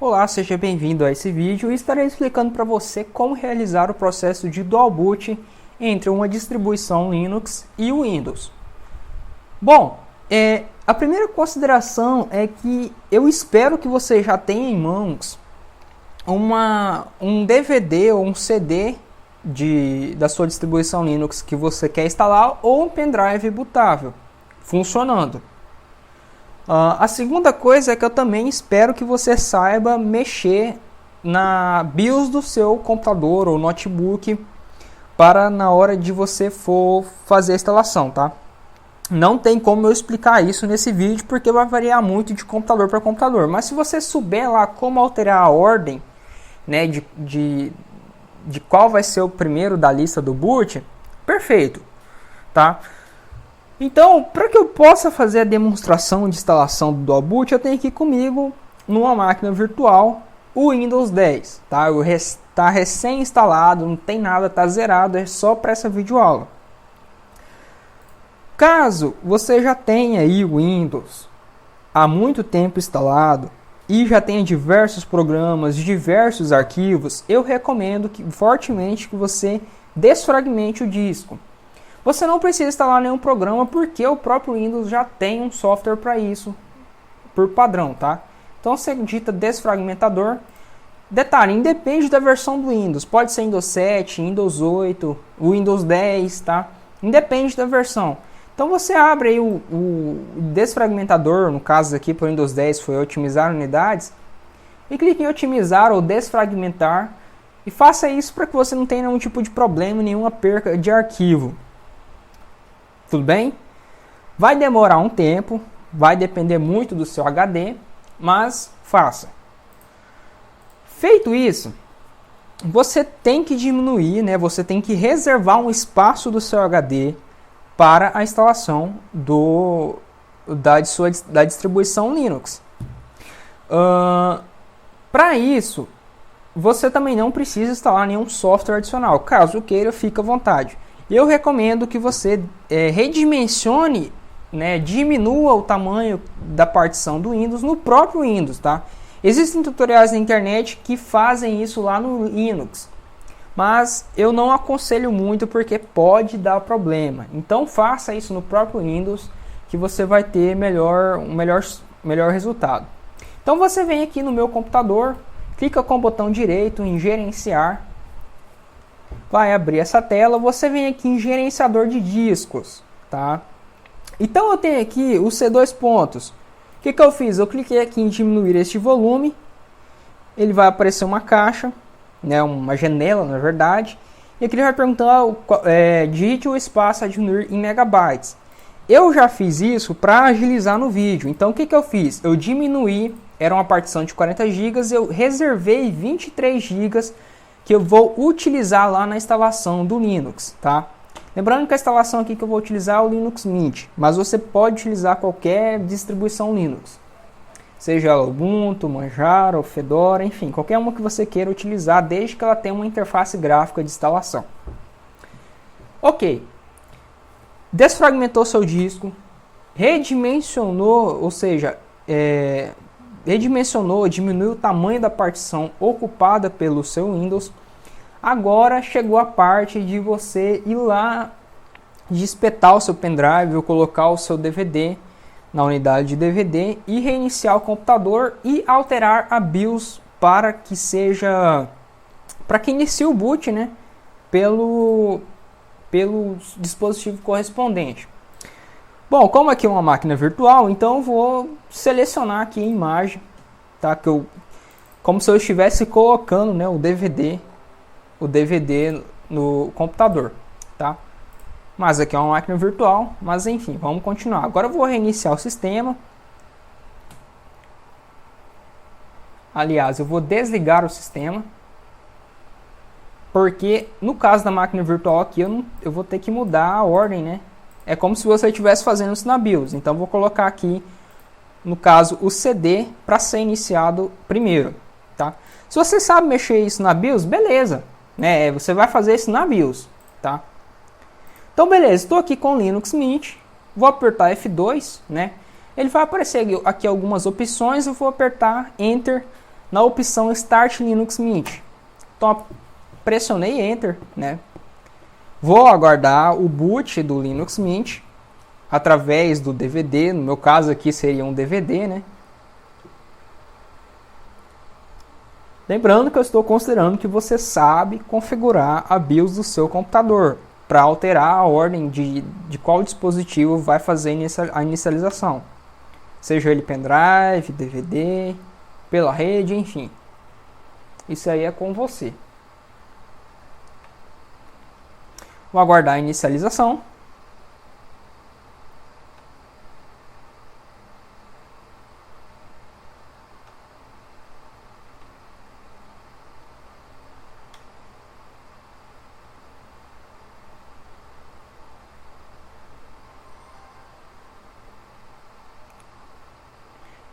Olá, seja bem-vindo a esse vídeo e estarei explicando para você como realizar o processo de dual boot entre uma distribuição Linux e o Windows. Bom, a primeira consideração é que eu espero que você já tenha em mãos um DVD ou um CD da sua distribuição Linux que você quer instalar ou um pendrive bootável funcionando. A segunda coisa é que eu também espero que você saiba mexer na BIOS do seu computador ou notebook para na hora de você for fazer a instalação, tá? Não tem como eu explicar isso nesse vídeo porque vai variar muito de computador para computador, mas se você souber lá como alterar a ordem, né, de qual vai ser o primeiro da lista do boot, perfeito, tá? Então, para que eu possa fazer a demonstração de instalação do dual boot, eu tenho aqui comigo, numa máquina virtual, o Windows 10. Tá? Está recém-instalado, não tem nada, está zerado, é só para essa videoaula. Caso você já tenha aí o Windows há muito tempo instalado e já tenha diversos programas, diversos arquivos, eu recomendo fortemente que você desfragmente o disco. Você não precisa instalar nenhum programa porque o próprio Windows já tem um software para isso, por padrão, tá? Então você digita desfragmentador. Detalhe, independe da versão do Windows, pode ser Windows 7, Windows 8, Windows 10, tá? Independe da versão. Então você abre aí o desfragmentador, no caso aqui para o Windows 10 foi otimizar unidades, e clique em otimizar ou desfragmentar e faça isso para que você não tenha nenhum tipo de problema, nenhuma perca de arquivo. Tudo bem? Vai demorar um tempo, vai depender muito do seu HD, mas faça. Feito isso, você tem que diminuir, né? Você tem que reservar um espaço do seu HD para a instalação da distribuição Linux. Para isso, você também não precisa instalar nenhum software adicional. Caso queira, fique à vontade. Eu recomendo que você redimensione, né, diminua o tamanho da partição do Windows no próprio Windows, tá? Existem tutoriais na internet que fazem isso lá no Linux, mas eu não aconselho muito porque pode dar problema. Então faça isso no próprio Windows que você vai ter um melhor resultado. Então você vem aqui no meu computador, clica com o botão direito em gerenciar. Vai abrir essa tela, você vem aqui em gerenciador de discos, tá? Então eu tenho aqui os C2 pontos. O que eu fiz? Eu cliquei aqui em diminuir este volume, ele vai aparecer uma caixa, né, uma janela na verdade, e aqui ele vai perguntar, digite o espaço a diminuir em megabytes. Eu já fiz isso para agilizar no vídeo, então o que eu fiz? Eu diminuí, era uma partição de 40 GB, eu reservei 23 GB que eu vou utilizar lá na instalação do Linux, tá? Lembrando que a instalação aqui que eu vou utilizar é o Linux Mint, mas você pode utilizar qualquer distribuição Linux, seja ela Ubuntu, Manjaro, ou Fedora, enfim, qualquer uma que você queira utilizar, desde que ela tenha uma interface gráfica de instalação. Ok, desfragmentou seu disco, redimensionou, ou seja, diminuiu o tamanho da partição ocupada pelo seu Windows. Agora chegou a parte de você ir lá, de espetar o seu pendrive ou colocar o seu DVD na unidade de DVD e reiniciar o computador e alterar a BIOS para que inicie o boot, né, pelo dispositivo correspondente. Bom, como aqui é uma máquina virtual, então eu vou selecionar aqui a imagem, tá? Como se eu estivesse colocando, né, o DVD no computador, tá? Mas aqui é uma máquina virtual, mas enfim, vamos continuar. Agora eu vou reiniciar o sistema. Aliás, eu vou desligar o sistema, porque no caso da máquina virtual aqui eu vou ter que mudar a ordem, né? É como se você estivesse fazendo isso na BIOS. Então vou colocar aqui, no caso, o CD para ser iniciado primeiro, tá? Se você sabe mexer isso na BIOS, beleza, né? Você vai fazer isso na BIOS, tá? Então beleza, estou aqui com o Linux Mint, vou apertar F2, né? Ele vai aparecer aqui algumas opções, eu vou apertar Enter na opção Start Linux Mint. Então, pressionei Enter, né? Vou aguardar o boot do Linux Mint através do DVD, no meu caso aqui seria um DVD, né? Lembrando que eu estou considerando que você sabe configurar a BIOS do seu computador para alterar a ordem de qual dispositivo vai fazer a inicialização. Seja ele pendrive, DVD, pela rede, enfim. Isso aí é com você. Vou aguardar a inicialização.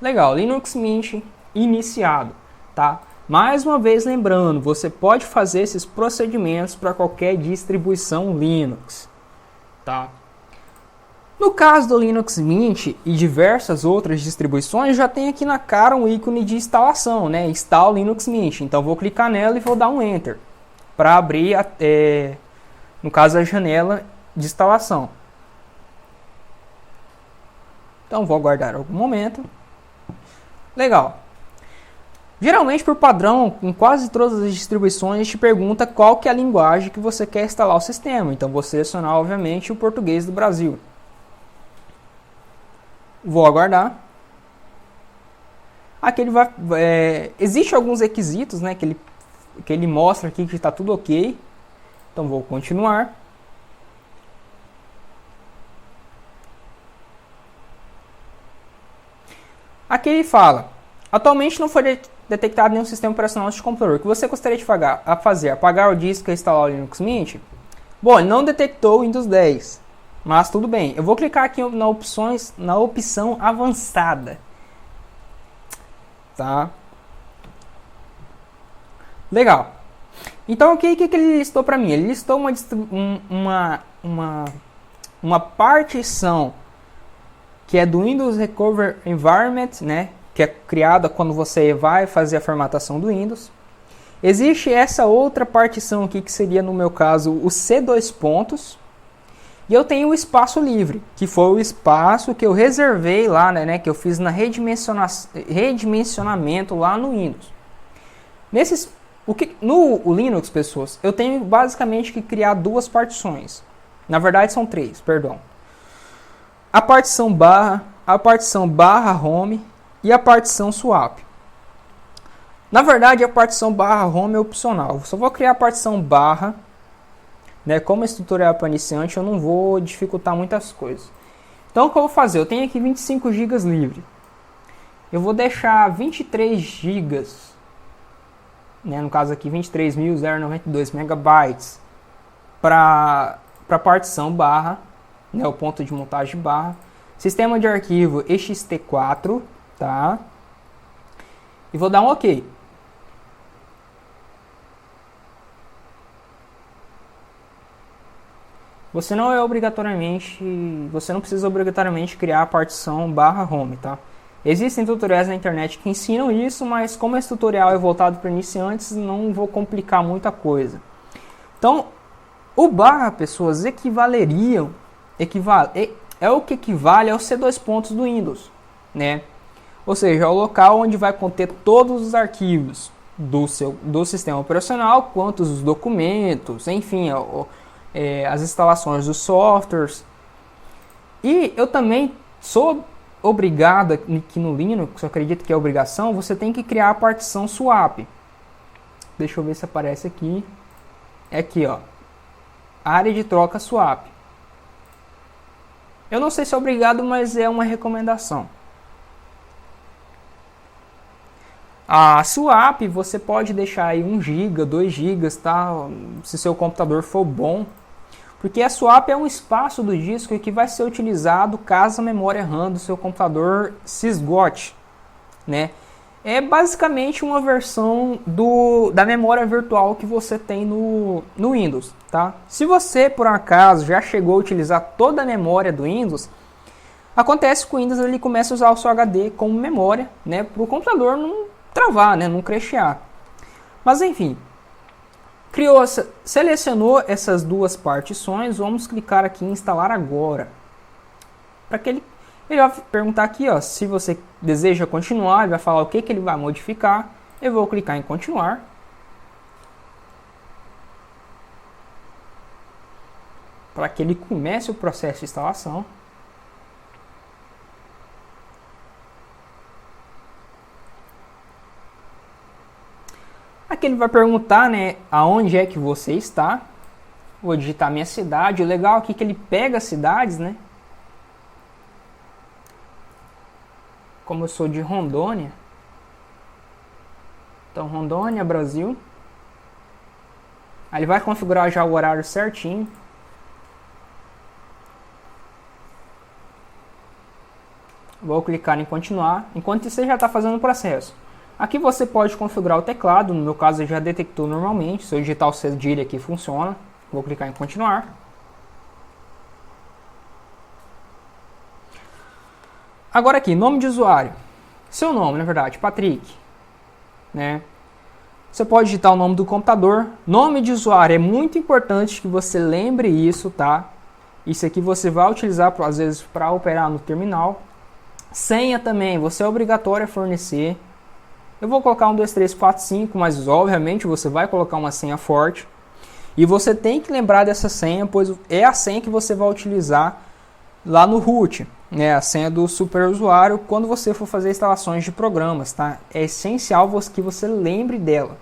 Legal, Linux Mint iniciado, tá? Mais uma vez lembrando, você pode fazer esses procedimentos para qualquer distribuição Linux, tá? No caso do Linux Mint e diversas outras distribuições, já tem aqui na cara um ícone de instalação, né? Install Linux Mint. Então vou clicar nela e vou dar um Enter para abrir, no caso, a janela de instalação. Então vou aguardar algum momento. Legal. Geralmente, por padrão, em quase todas as distribuições, te pergunta qual que é a linguagem que você quer instalar o sistema. Então, vou selecionar, obviamente, o português do Brasil. Vou aguardar. Aqui ele vai... Existem alguns requisitos, né, que ele mostra aqui que está tudo ok. Então, vou continuar. Aqui ele fala, atualmente não foi detectado nenhum sistema operacional de computador. O que você gostaria de fazer? Apagar o disco e instalar o Linux Mint? Bom, ele não detectou o Windows 10, mas tudo bem. Eu vou clicar aqui na opção avançada. Tá? Legal. Então, o que ele listou para mim? Ele listou uma partição que é do Windows Recovery Environment, né, que é criada quando você vai fazer a formatação do Windows. Existe essa outra partição aqui, que seria, no meu caso, o C2 E eu tenho o espaço livre, que foi o espaço que eu reservei lá, né, que eu fiz na redimensionamento lá no Windows. No Linux, pessoas, eu tenho basicamente que criar duas partições. Na verdade, são três, perdão. A partição barra home e a partição swap. Na verdade, a partição barra home é opcional. Eu só vou criar a partição barra, né? Como esse tutorial é para iniciante, eu não vou dificultar muitas coisas. Então, o que eu vou fazer? Eu tenho aqui 25 GB livre. Eu vou deixar 23 GB, né? No caso aqui, 23.092 megabytes para a partição barra, né, o ponto de montagem barra, sistema de arquivo ext4, tá? E vou dar um OK. Você não precisa obrigatoriamente criar a partição barra home, tá? Existem tutoriais na internet que ensinam isso, mas como esse tutorial é voltado para iniciantes, não vou complicar muita coisa. Então, o barra, pessoas, é o que equivale ao C2 do Windows, né? Ou seja, é o local onde vai conter todos os arquivos do sistema operacional, quanto os documentos, enfim, as instalações dos softwares. E eu também sou obrigado aqui no Linux, eu acredito que é obrigação, você tem que criar a partição swap. Deixa eu ver se aparece aqui. É aqui, ó. Área de troca swap. Eu não sei se é obrigado, mas é uma recomendação. A swap você pode deixar aí 1 GB, 2 GB, tá? Se seu computador for bom. Porque a swap é um espaço do disco que vai ser utilizado caso a memória RAM do seu computador se esgote, né? É basicamente uma versão da memória virtual que você tem no Windows, tá? Se você, por acaso, já chegou a utilizar toda a memória do Windows, acontece que o Windows ele começa a usar o seu HD como memória, né? Para o computador não travar, né, não crashear. Mas enfim, selecionou essas duas partições, vamos clicar aqui em instalar agora. Para que ele vai perguntar aqui, ó, se você deseja continuar, ele vai falar o que ele vai modificar. Eu vou clicar em continuar. Para que ele comece o processo de instalação. Aqui ele vai perguntar, né, aonde é que você está. Vou digitar minha cidade. O legal aqui é que ele pega as cidades, né? Como eu sou de Rondônia. Então, Rondônia, Brasil. Aí ele vai configurar já o horário certinho. Vou clicar em continuar. Enquanto isso, você já está fazendo o processo. Aqui você pode configurar o teclado, no meu caso ele já detectou normalmente, se eu digitar o cedilha aqui funciona. Vou clicar em continuar. Agora aqui, nome de usuário. Seu nome, na verdade, Patrick. Né? Você pode digitar o nome do computador. Nome de usuário, é muito importante que você lembre isso, tá? Isso aqui você vai utilizar, às vezes, para operar no terminal. Senha também, você é obrigatório a fornecer. Eu vou colocar 1, 2, 3, 4, 5, mas obviamente você vai colocar uma senha forte. E você tem que lembrar dessa senha, pois é a senha que você vai utilizar lá no root, né? A senha do superusuário quando você for fazer instalações de programas, tá? É essencial que você lembre dela.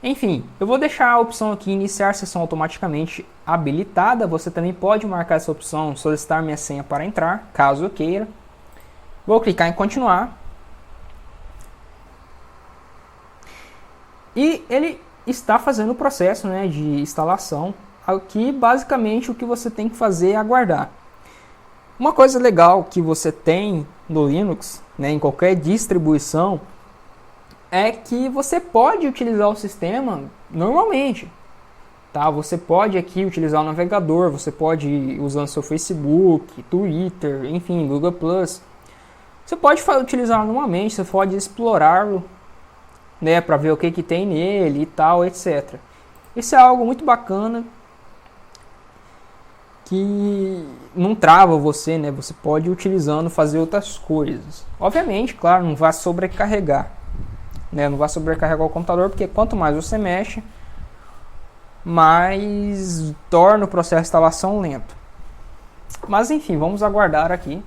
Enfim, eu vou deixar a opção aqui iniciar sessão automaticamente habilitada. Você também pode marcar essa opção solicitar minha senha para entrar, caso eu queira. Vou clicar em continuar. E ele está fazendo o processo, né, de instalação. Aqui, basicamente, o que você tem que fazer é aguardar. Uma coisa legal que você tem no Linux, né, em qualquer distribuição, é que você pode utilizar o sistema normalmente. Tá? Você pode aqui utilizar o navegador, você pode ir usando seu Facebook, Twitter, enfim, Google+. Você pode utilizar normalmente, você pode explorá-lo, né, para ver o que tem nele e tal, etc. Isso é algo muito bacana que não trava você, né? Você pode ir utilizando, fazer outras coisas. Obviamente, claro, não vai sobrecarregar, né? Não vai sobrecarregar o computador, porque quanto mais você mexe, mais torna o processo de instalação lento. Mas enfim, vamos aguardar aqui.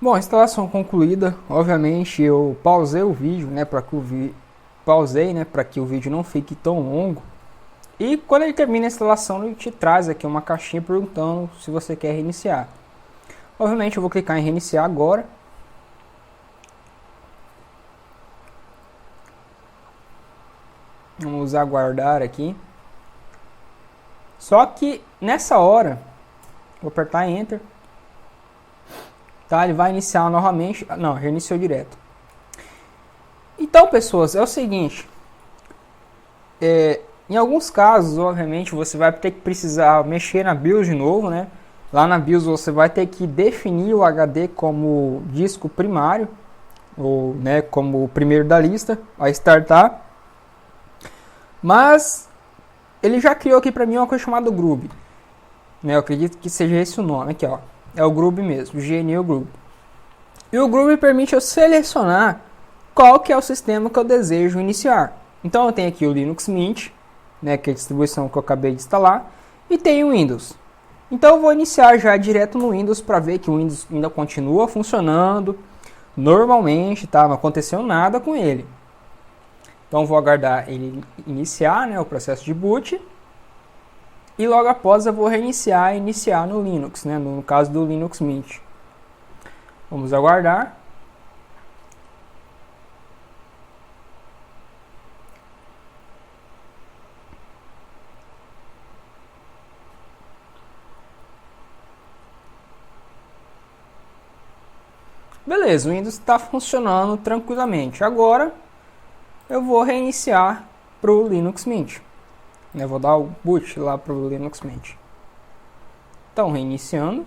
Bom, a instalação concluída. Obviamente eu pausei o vídeo, né, para que o vídeo não fique tão longo. E quando ele termina a instalação, ele te traz aqui uma caixinha perguntando se você quer reiniciar. Obviamente eu vou clicar em reiniciar agora. Vamos aguardar aqui. Só que nessa hora, vou apertar Enter. Tá, ele vai iniciar novamente. Não, reiniciou direto. Então, pessoas, é o seguinte. Em alguns casos, obviamente, você vai ter que precisar mexer na BIOS de novo, né? Lá na BIOS você vai ter que definir o HD como disco primário, ou, né, como o primeiro da lista, a startar. Mas ele já criou aqui para mim uma coisa chamada Groove, né? Eu acredito que seja esse o nome aqui, ó. É o Groove mesmo, GNU Groove. E o Groove permite eu selecionar qual que é o sistema que eu desejo iniciar. Então eu tenho aqui o Linux Mint, né, que é a distribuição que eu acabei de instalar, e tenho o Windows. Então eu vou iniciar já direto no Windows para ver que o Windows ainda continua funcionando normalmente, tá? Não aconteceu nada com ele. Então vou aguardar ele iniciar, né, o processo de boot. e logo após eu vou reiniciar e iniciar no Linux, né, no caso do Linux Mint. Vamos aguardar. Beleza, o Windows está funcionando tranquilamente. Agora eu vou reiniciar para o Linux Mint. Eu vou dar o boot lá para o Linux Mint. Então, reiniciando.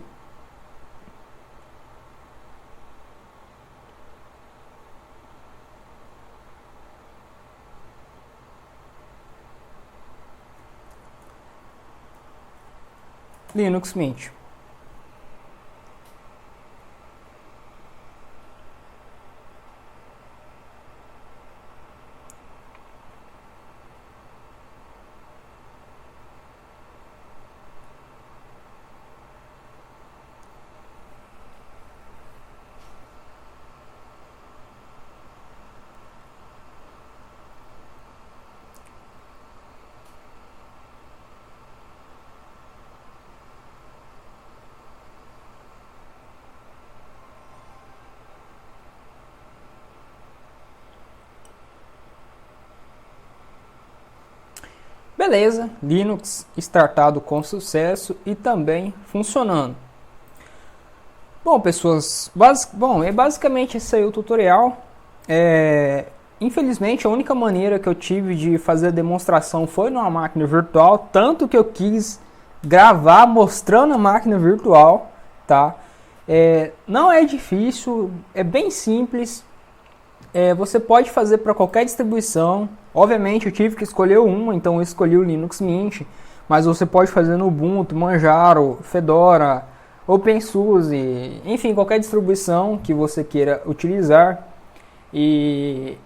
Linux Mint. Beleza, Linux startado com sucesso e também funcionando. Bom, pessoas, basicamente esse aí é o tutorial. Infelizmente, a única maneira que eu tive de fazer a demonstração foi numa máquina virtual, tanto que eu quis gravar mostrando a máquina virtual, tá? Não é difícil, é bem simples. Você pode fazer para qualquer distribuição. Obviamente eu tive que escolher uma, então eu escolhi o Linux Mint, mas você pode fazer no Ubuntu, Manjaro, Fedora, OpenSUSE, enfim, qualquer distribuição que você queira utilizar. E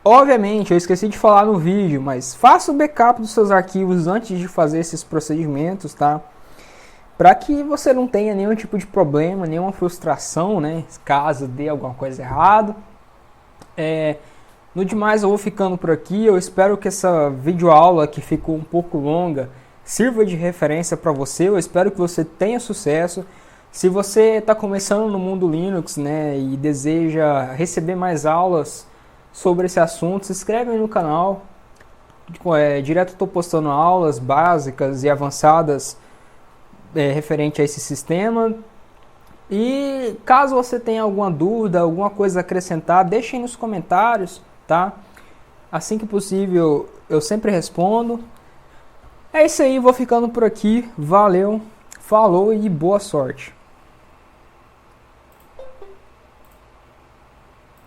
obviamente eu esqueci de falar no vídeo, mas faça o backup dos seus arquivos antes de fazer esses procedimentos, tá? Para que você não tenha nenhum tipo de problema, nenhuma frustração, né? Caso dê alguma coisa errada. No demais eu vou ficando por aqui. Eu espero que essa videoaula, que ficou um pouco longa, sirva de referência para você. Eu espero que você tenha sucesso. Se você está começando no mundo Linux, né, e deseja receber mais aulas sobre esse assunto, se inscreve aí no canal. Direto estou postando aulas básicas e avançadas referente a esse sistema. E caso você tenha alguma dúvida, alguma coisa a acrescentar, deixem nos comentários, tá? Assim que possível eu sempre respondo. É isso aí, vou ficando por aqui. Valeu, falou e boa sorte.